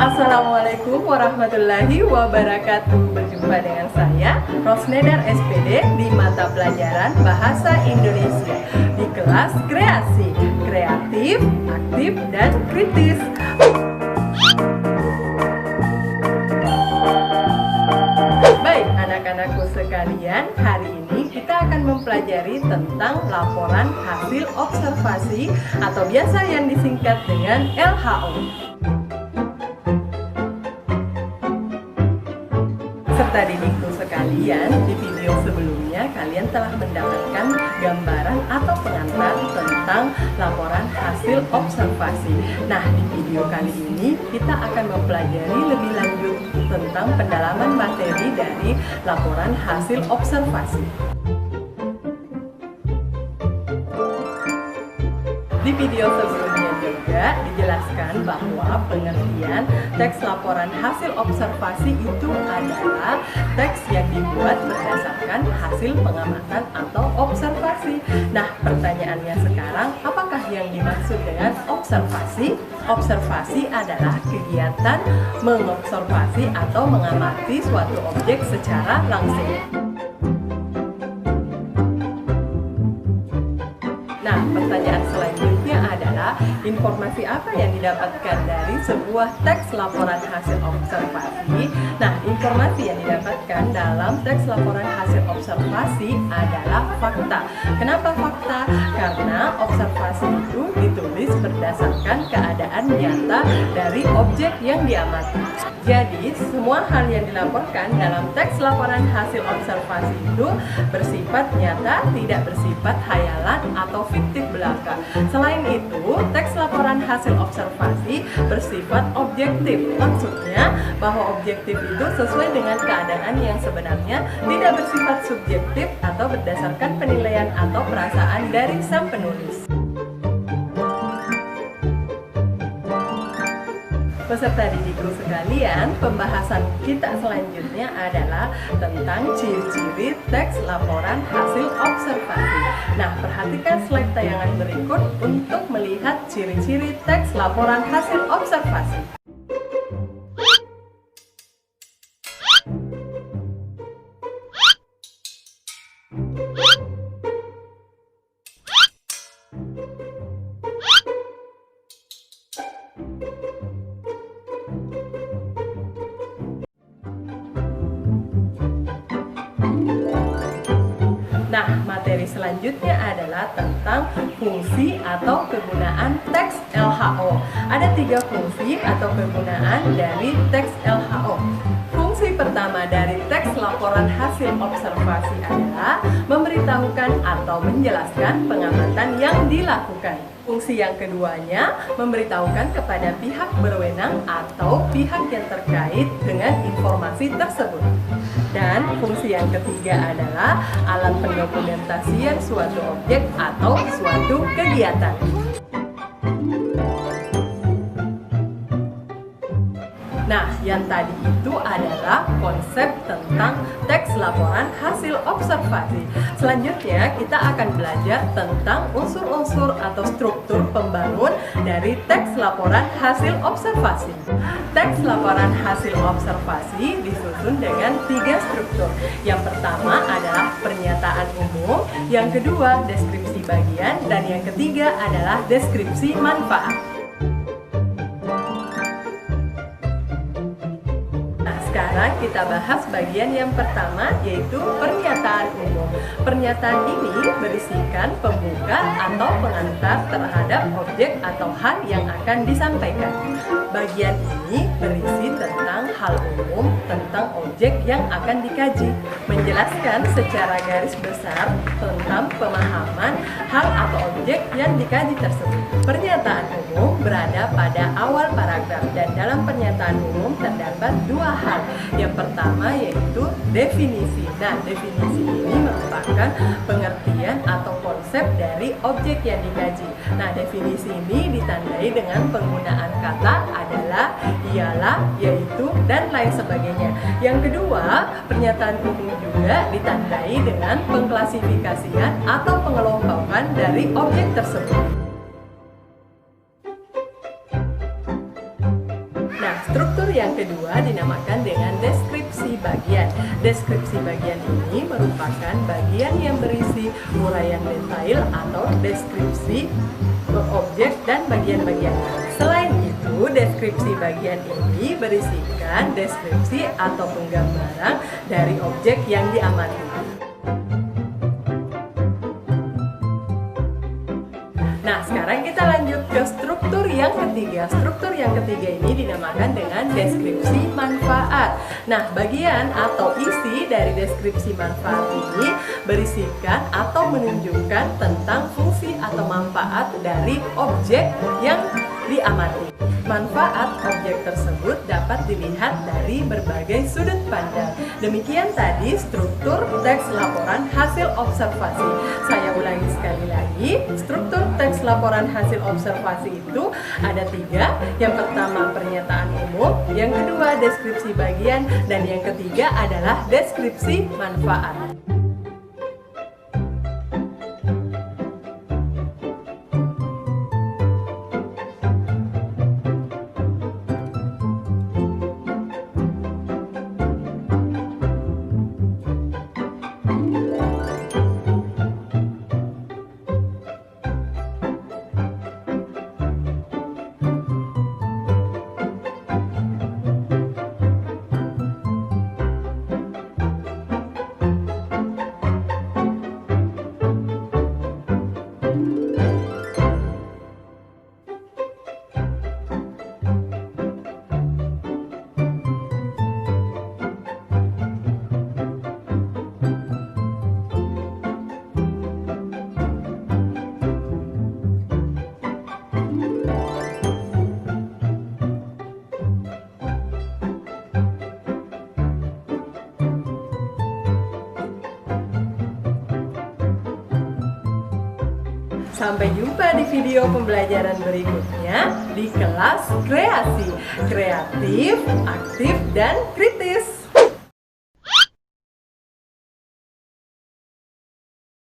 Assalamualaikum warahmatullahi wabarakatuh. Berjumpa dengan saya Rosnedar SPD di mata pelajaran Bahasa Indonesia di kelas kreasi, kreatif, aktif, dan kritis. Baik anak-anakku sekalian, hari ini kita akan mempelajari tentang laporan hasil observasi atau biasa yang disingkat dengan LHO. Serta didikku sekalian, di video sebelumnya kalian telah mendapatkan gambaran atau pengantar tentang laporan hasil observasi. Nah, di video kali ini kita akan mempelajari lebih lanjut tentang pendalaman materi dari laporan hasil observasi. Di video sebelumnya juga dijelaskan bahwa pengertian teks laporan hasil observasi itu adalah teks yang dibuat berdasarkan hasil pengamatan atau observasi. Nah, pertanyaannya sekarang, apakah yang dimaksud dengan observasi? Observasi adalah kegiatan mengobservasi atau mengamati suatu objek secara langsung. Nah, pertanyaan selanjutnya adalah informasi apa yang didapatkan dari sebuah teks laporan hasil observasi? Nah, informasi yang didapatkan dalam teks laporan hasil observasi adalah fakta. Kenapa fakta? Karena observasi itu ditulis berdasarkan keadaan nyata dari objek yang diamati. Jadi, semua hal yang dilaporkan dalam teks laporan hasil observasi itu bersifat nyata, tidak bersifat hayalan atau fiktif belaka. Selain itu, teks laporan hasil observasi bersifat objektif. Maksudnya bahwa objektif itu sesuai dengan keadaan yang sebenarnya, tidak bersifat subjektif atau berdasarkan penilaian atau perasaan dari sang penulis. Peserta didikku sekalian, pembahasan kita selanjutnya adalah tentang ciri-ciri teks laporan hasil observasi. Nah, perhatikan slide tayangan berikut untuk melihat ciri-ciri teks laporan hasil observasi. Nah, materi selanjutnya adalah tentang fungsi atau kegunaan teks LHO. Ada 3 fungsi atau kegunaan dari teks LHO. Fungsi pertama dari teks laporan hasil observasi adalah memberitahukan atau menjelaskan pengamatan yang dilakukan. Fungsi yang keduanya memberitahukan kepada pihak berwenang atau pihak yang terkait dengan informasi tersebut. Dan fungsi yang ketiga adalah alat pendokumentasian suatu objek atau suatu kegiatan. Nah, yang tadi itu adalah konsep tentang teks laporan hasil observasi. Selanjutnya, kita akan belajar tentang unsur-unsur atau struktur pembangun dari teks laporan hasil observasi. Teks laporan hasil observasi disusun dengan 3 struktur. Yang pertama adalah pernyataan umum, yang kedua deskripsi bagian, dan yang ketiga adalah deskripsi manfaat. Sekarang kita bahas bagian yang pertama, yaitu pernyataan umum. Pernyataan ini berisikan pembuka atau pengantar terhadap objek atau hal yang akan disampaikan. Bagian ini berisi tentang hal umum tentang objek yang akan dikaji, menjelaskan secara garis besar tentang pemahaman hal atau objek yang dikaji tersebut. Pernyataan umum berada pada awal paragraf, dan dalam pernyataan umum terdapat 2 hal. Yang pertama yaitu definisi. Nah, definisi ini merupakan pengertian atau konsep dari objek yang dikaji. Nah, definisi ini ditandai dengan penggunaan kata adalah, ialah, yaitu, dan lain sebagainya. Yang kedua, pernyataan umum juga ditandai dengan pengklasifikasian atau pengelompokan dari objek tersebut. kedua dinamakan dengan deskripsi bagian. Deskripsi bagian ini merupakan bagian yang berisi uraian detail atau deskripsi objek dan bagian-bagian. Selain itu, deskripsi bagian ini berisikan deskripsi atau penggambaran dari objek yang diamati. Nah, sekarang kita lanjut ke struktur yang ketiga. Struktur yang ketiga ini dinamakan dengan deskripsi manfaat. Nah, bagian atau isi dari deskripsi manfaat ini berisikan atau menunjukkan tentang fungsi atau manfaat dari objek yang diamati. Manfaat objek tersebut dapat dilihat dari berbagai sudut pandang. Demikian tadi struktur teks laporan hasil observasi. Saya ulangi sekali lagi, struktur teks laporan hasil observasi itu ada 3. Yang pertama pernyataan umum, yang kedua deskripsi bagian, dan yang ketiga adalah deskripsi manfaat. Sampai jumpa di video pembelajaran berikutnya di kelas kreasi, kreatif, aktif, dan kritis.